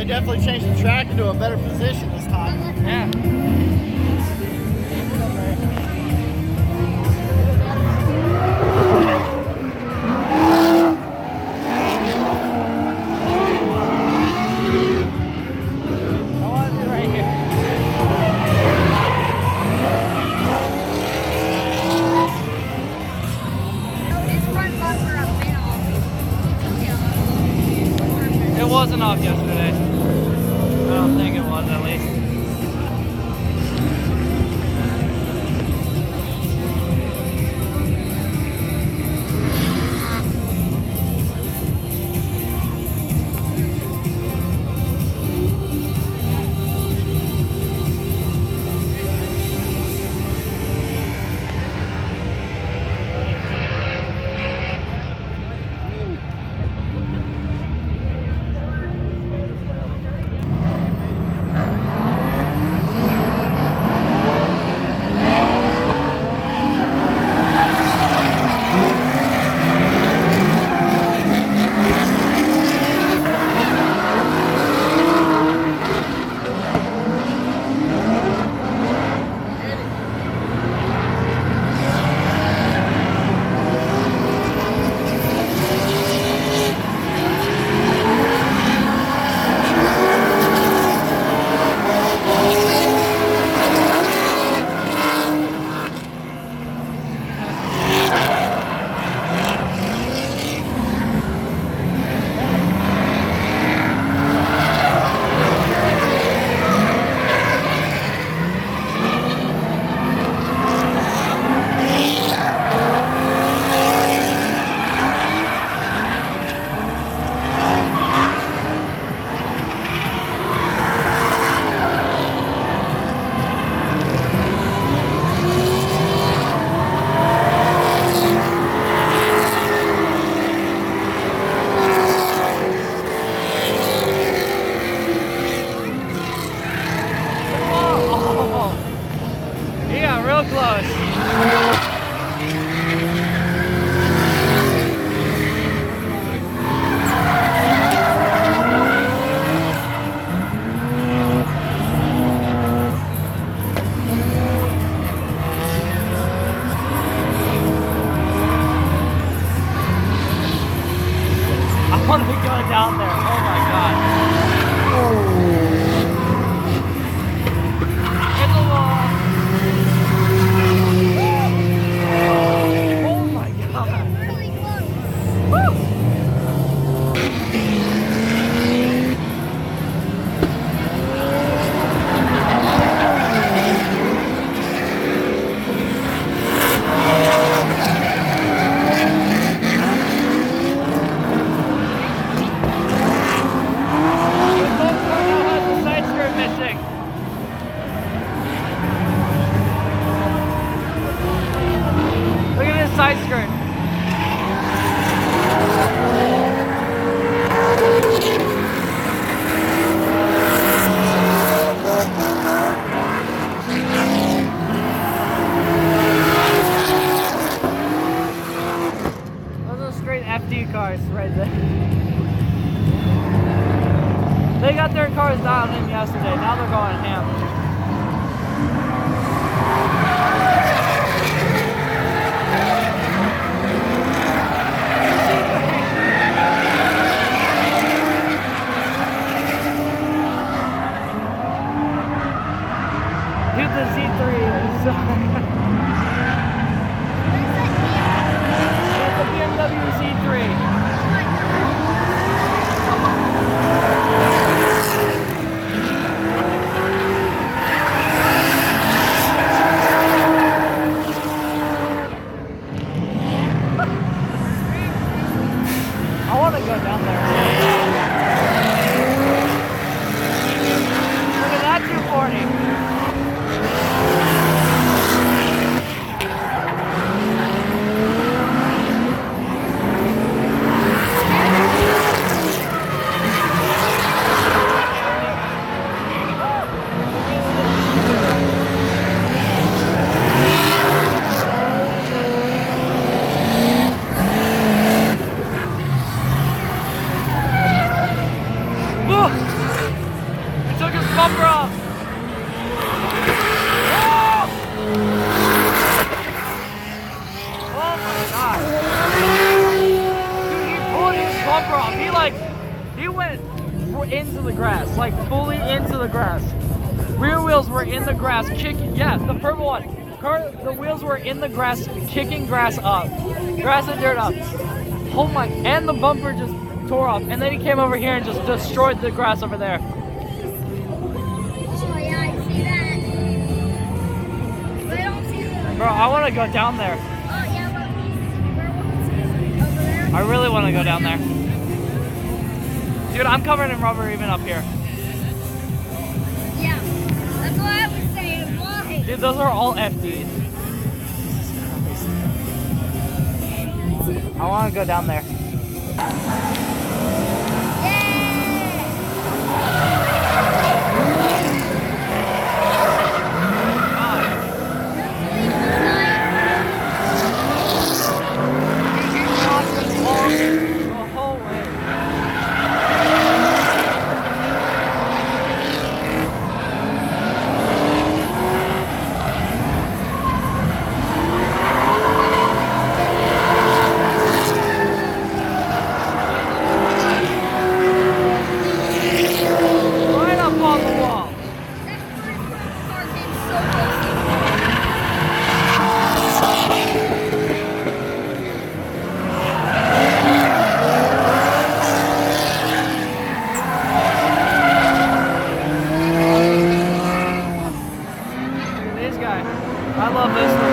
They definitely changed the track into a better position this time. Yeah. It wasn't off yesterday. I don't think it was, at least. Real close. I want to be going down there. Oh my god. It's a wall. Oh my god. Really close. Woo! Look at this side skirt. Those are straight FD cars right there. They got their cars dialed in yesterday. Now they're going ham. Dude, the Z3 is it's a BMW Z3. I want to go down there. Look at that 240. Woo! into the grass, like fully into the grass. Rear wheels were in the grass, kicking. Yeah, the purple one. The wheels were in the grass, kicking grass up, grass and dirt up. Oh my! And the bumper just tore off. And then he came over here and just destroyed the grass over there. Oh yeah, I see that. But I don't see the. Bro, I want to go down there. Oh yeah, but over there. I really want to go down there. Dude, I'm covered in rubber even up here. Yeah, that's what I was saying. Why? Dude, those are all FDs. I want to go down there. I love this one.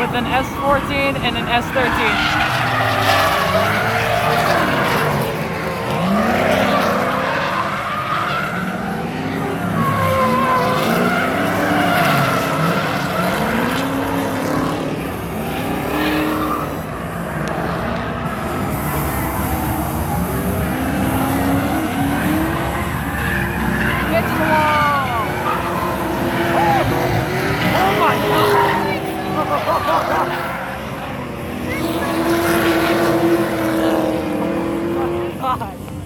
With an S14 and an S13. Get to the wall! Oh my God!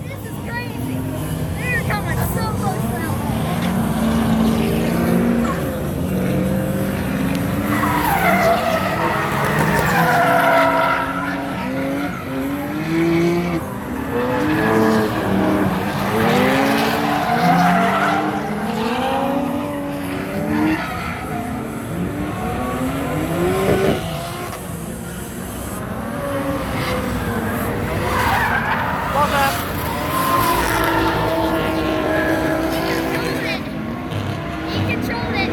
This is crazy. They're coming so close now. Love that. He controlled it.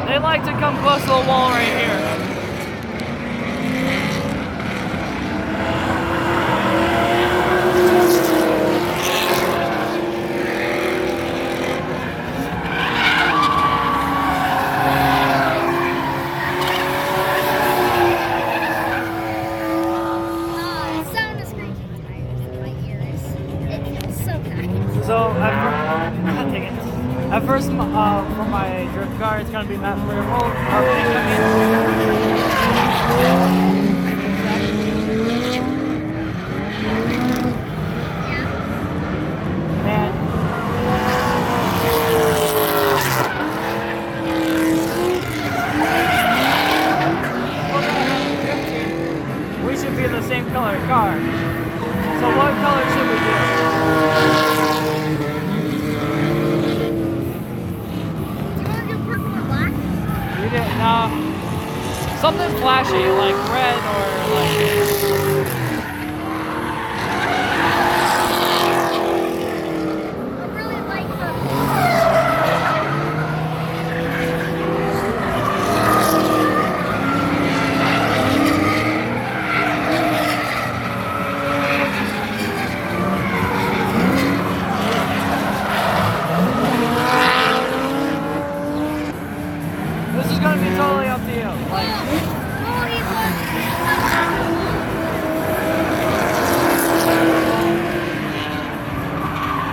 They like to come close to the wall right here. The sound of screeching tires in my ears. It feels so nice. So at first, for my drift car, it's gonna be Matt Frierhold. Man. We should be the same color car. So what color should we do? You didn't know. Something flashy, like red or like. I really like the. totally up to you. Like,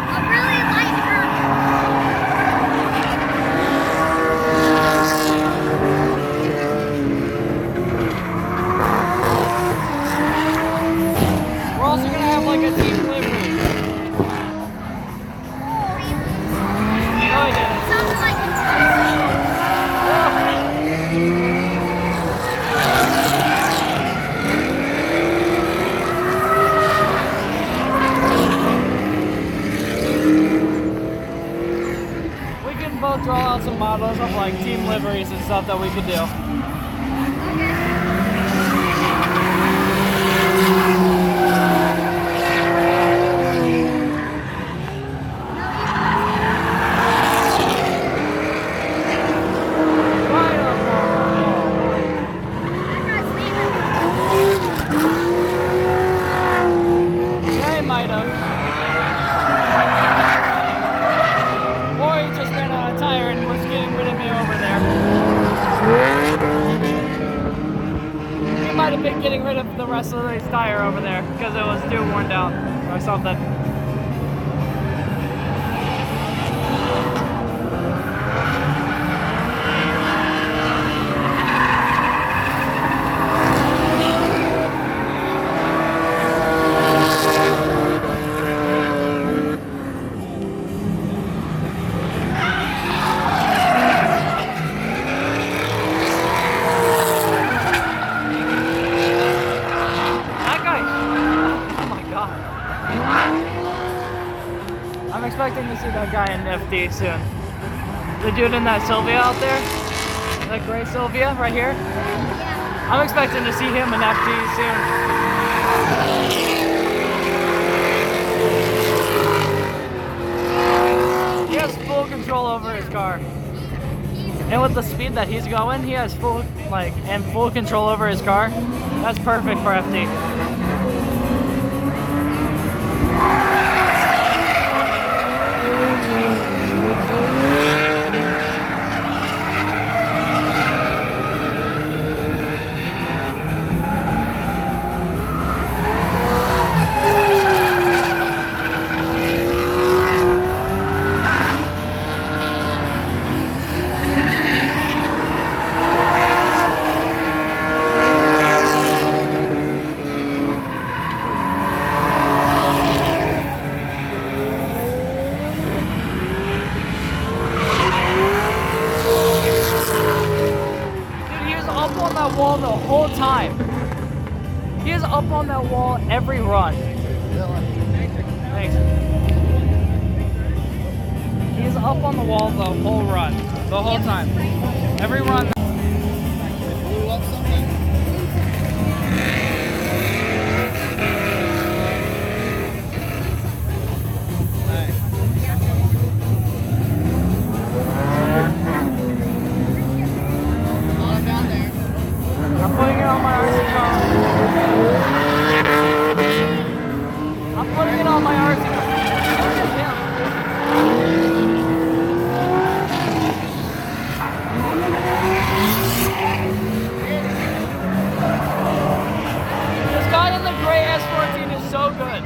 A really light curve. we're also gonna have like a team livery. No, I didn't. Sounds like it's raining. We can both draw out some models of like team liveries and stuff that we could do. Right up Yeah, he might have. Or he just ran out of tire and was getting rid of me over there. He might have been getting rid of the rest of his tire over there because it was too worn down or something. That guy, oh my god. I'm expecting to see that guy in FD soon. The dude in that Sylvia out there, that gray Sylvia right here. Yeah. I'm expecting to see him in FD soon. He has full control over his car. And with the speed that he's going, he has full control over his car. That's perfect for FD. Dude, he is up on that wall the whole time. He is up on that wall every run. Thanks. He is up on the wall the whole run. The whole time. Every run. Blew up something? Down there. I'm putting it on my RC car. I'm putting it on my RC car. This guy in the gray S14 is so good.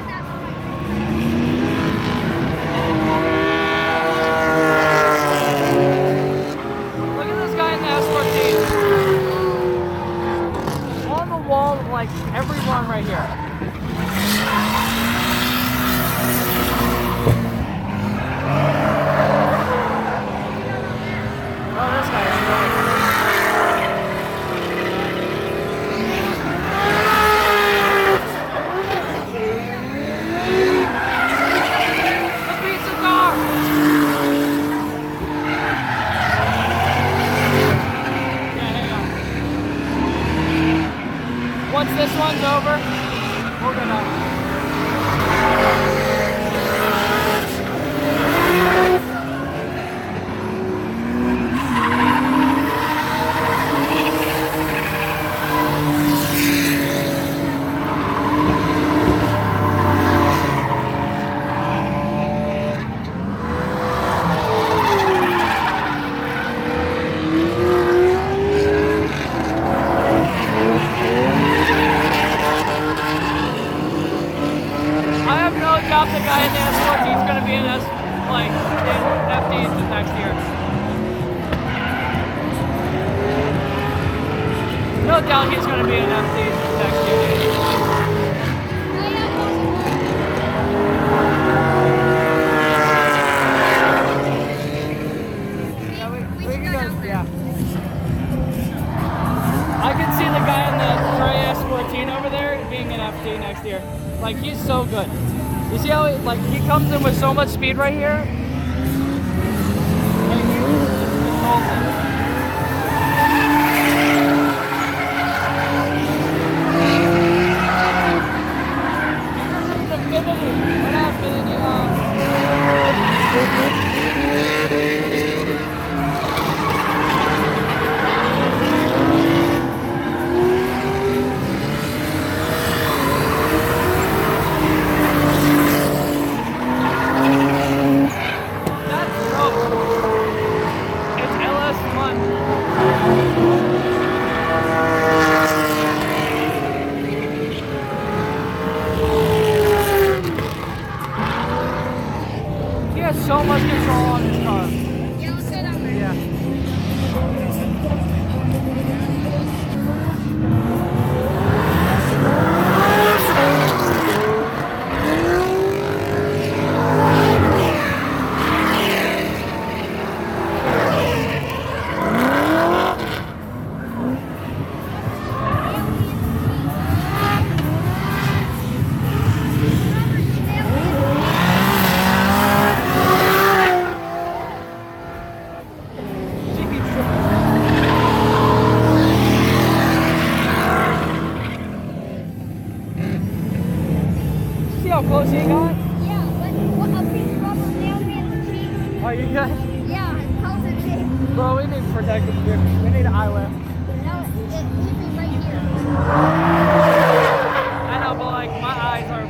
Look at this guy in the S14. On the wall, like every run right here. Oh, this guy is really good. The pizza car! Yeah, hang on. Once this one's over, we're gonna. no doubt he's going to be an empty next year. We can go, yeah. I can see the guy in the Trey S14 over there being an FT next year. Like, he's so good. You see how he comes in with so much speed right here? Like, he controls it. So much control on his car. Yeah, let's go down there. Yeah. See how close he got? Yeah, but what a piece of rubber nailed me in the cheek. Are you good? Yeah, how's it big? Bro, we need protective gear. We need an eyelid. No, it hit me right here. I know, but like my eyes are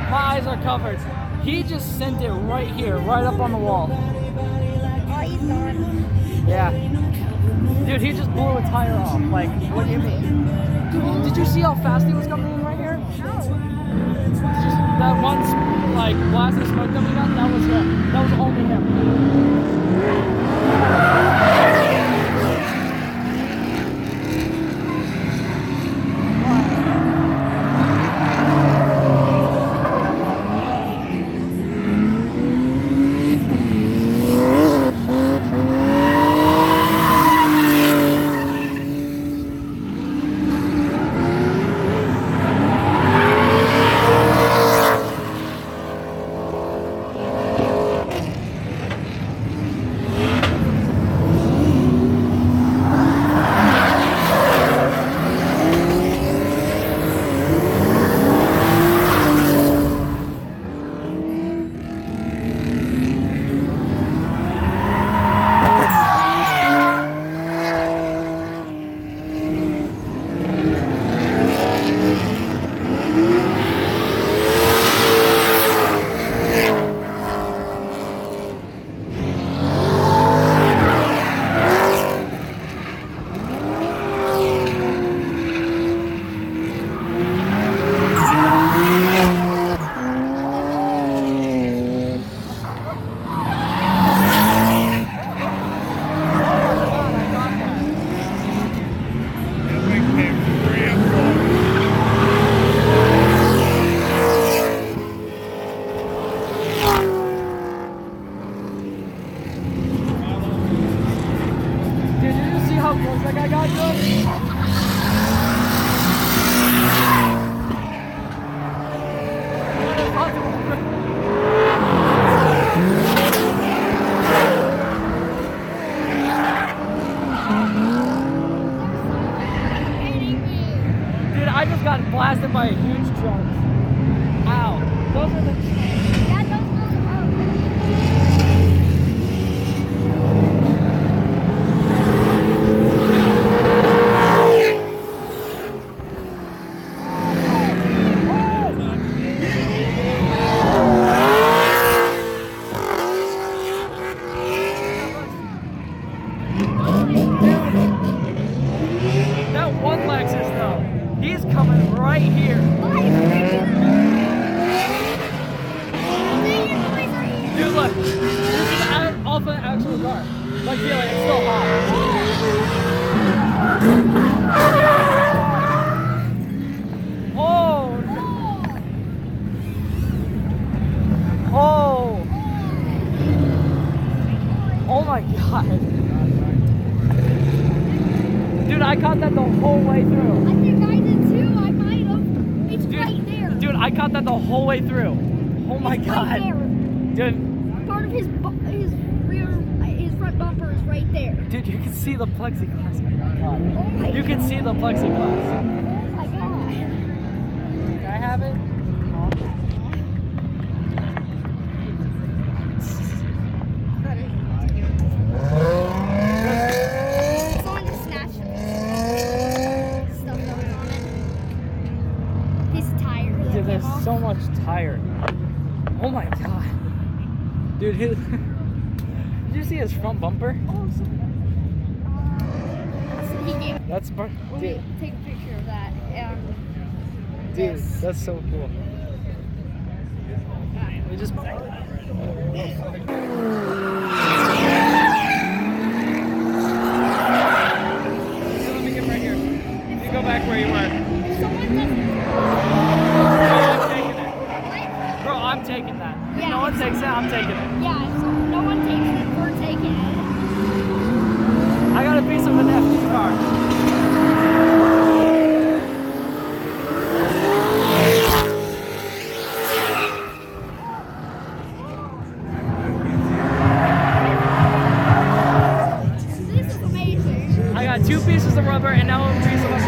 my eyes are covered. He just sent it right here, right up on the wall. Oh, he's gone. Yeah. Dude, he just blew a tire off. Like, what do you mean? Did you see how fast he was coming in right here? No. That one, like, blast of smoke that we got, that was him. That was only him. I just got blasted by a huge truck. Ow. Those are the... Yeah, those That one Lexus though, he's coming right here. Dude, look, this is off an actual car. Like, feel like it's still hot. I caught that the whole way through. I think I did too. I might have. It's Dude, right there. Dude, I caught that the whole way through. Oh my It's god. Right there. Dude, Part of his front bumper is right there. dude, you can see the plexiglass. Oh my god. Oh my You can see the plexiglass. Oh my god. Can I have it? Someone just snatched stuff going on it. His tire. that Dude, came there's off. so much tire. Oh my god. Dude, his... Did you see his front bumper? Oh, so he gave. That's... Let me Dude, take a picture of that. dude, This. that's so cool. We just... Let me get right here. You go back where you were. If someone doesn't. I'm taking it. Bro, I'm taking that. If Yeah. no one takes it, I'm taking it. Yeah, if no one takes it, we're taking it. I got a piece of an empty car. This is amazing. I got 2 pieces of rubber and now a piece of a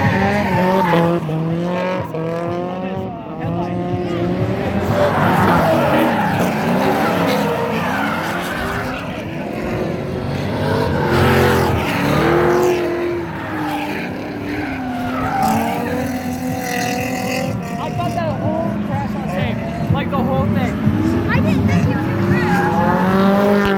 I got that whole crash on tape. Like the whole thing. I didn't think you could crash.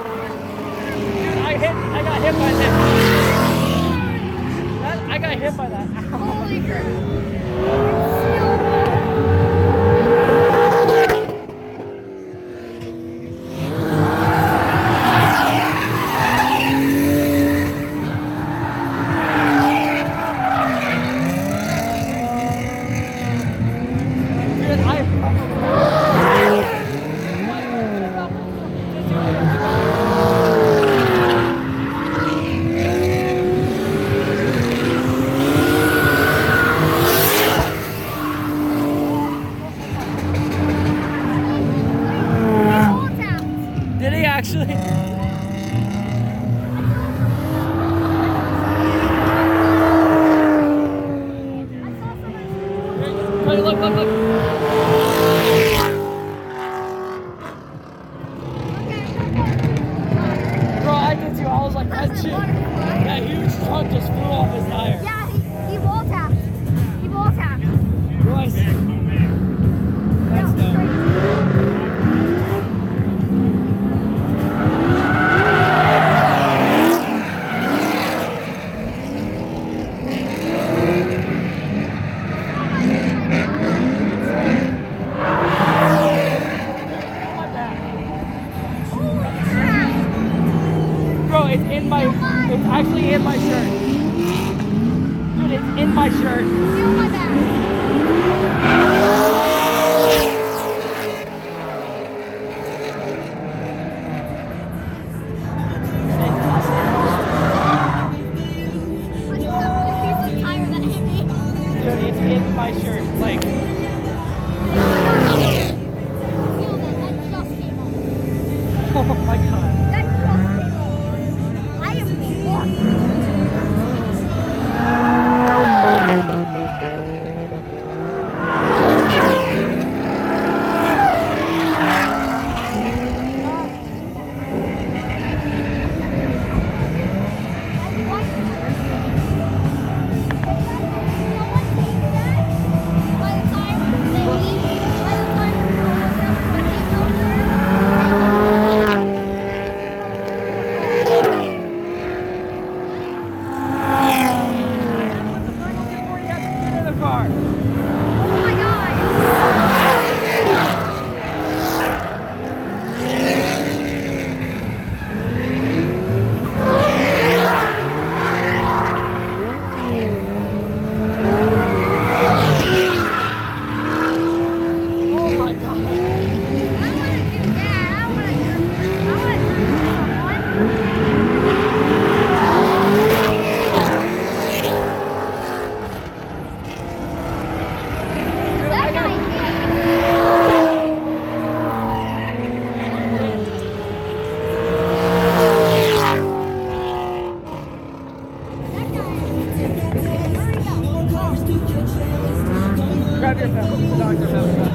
Dude, I got hit by that. I got hit by that. Holy crap. Dude, Did he actually? Wait, look, look, look. Bro, I did too. I was like, that shit. That huge truck just flew off his tire. Yeah, he wall tapped. He wall tapped. Bryce. That's dope. Bro, it's actually in my shirt. Dude, it's in my shirt. Feel my back. I just have a piece of tire that hit me. Dude, it's in my shirt. Like, Feel that just came off. oh my god. That just came off. I am shocked. Dr. Pepper.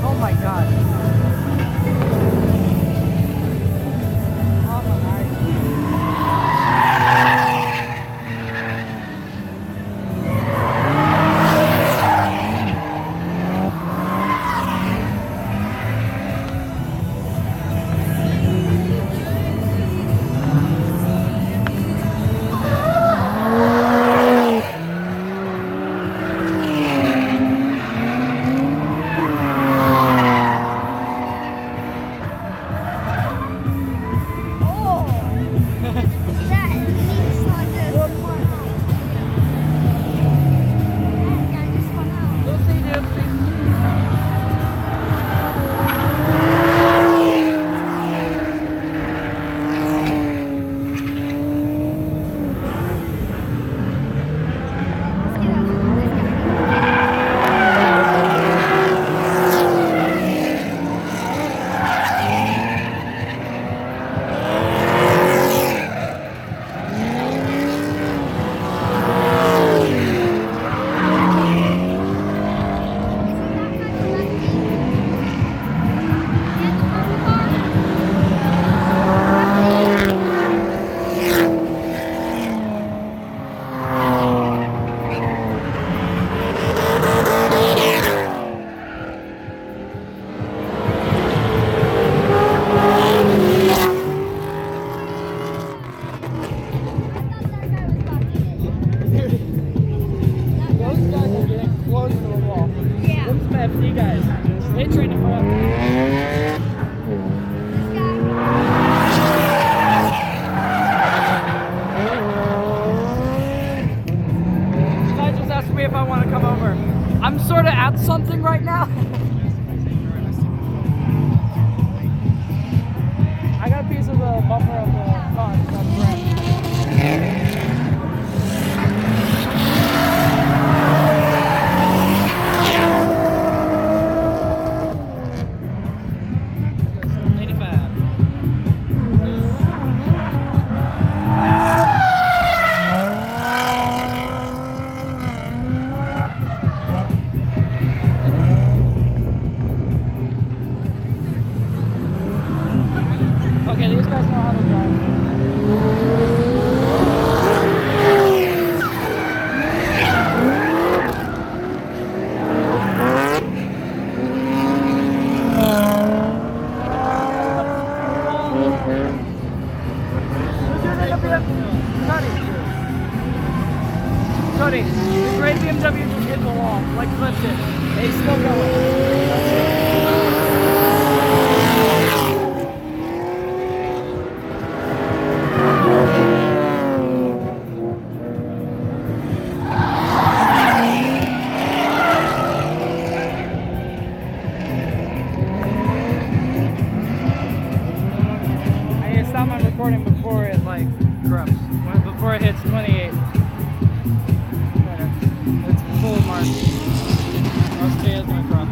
Oh my god. Oh my god. We'll see, dude. Those guys are getting close to the wall. Yeah. Those FC guys. They trained forever. This guy just asked me if I want to come over. I'm sort of at something right now. I got a piece of the bumper of the car. So that's great. Okay, these guys know how to drive. Cody, the gray BMW just hit the wall, like clipped it. They still going. I need to stop my recording before it like corrupts. Before it hits 28. It's full mark. I'll stay as my crop.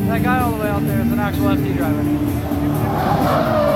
That guy all the way out there is an actual FT driver.